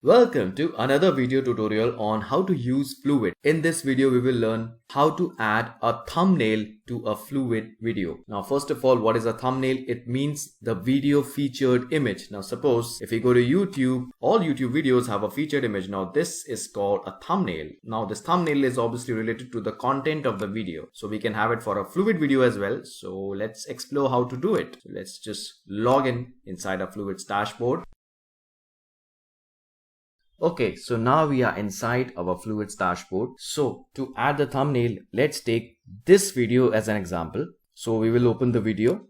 Welcome to another video tutorial on how to use Fluvid. In this video, we will learn how to add a thumbnail to a Fluvid video. Now, first of all, what is a thumbnail? It means the video featured image. Now, suppose if you go to YouTube, all YouTube videos have a featured image. Now, this is called a thumbnail. Now, this thumbnail is obviously related to the content of the video. So we can have it for a Fluvid video as well. So let's explore how to do it. So let's just log in inside a Fluvid's dashboard. Okay, so now we are inside our Fluvid's dashboard. So to add the thumbnail, let's take this video as an example. So we will open the video.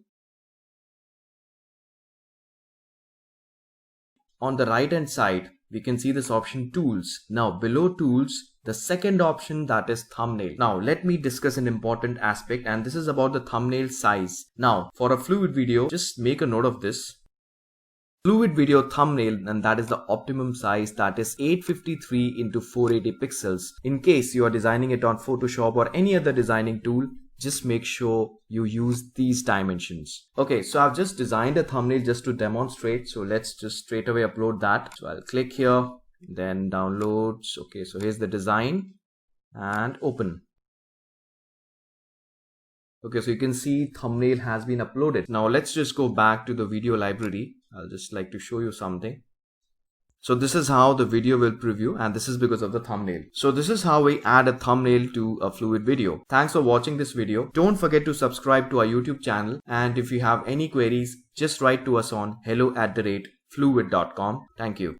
On the right hand side, we can see this option Tools. Now below Tools, the second option, that is thumbnail. Now let me discuss an important aspect, and this is about the thumbnail size. Now for a Fluvid video, just make a note of this. Fluvid video thumbnail, and that is the optimum size, that is 853 into 480 pixels. In case you are designing it on Photoshop or any other designing tool, just make sure you use these dimensions. Okay, so I've just designed a thumbnail just to demonstrate. So let's just straight away upload that. So I'll click here, then downloads. Okay, so here's the design and open. Okay, so you can see thumbnail has been uploaded. Now let's just go back to the video library. I'll just like to show you something. So this is how the video will preview, and this is because of the thumbnail. So this is how we add a thumbnail to a Fluvid video. Thanks for watching this video. Don't forget to subscribe to our YouTube channel, and if you have any queries, just write to us on hello@fluvid.com. Thank you.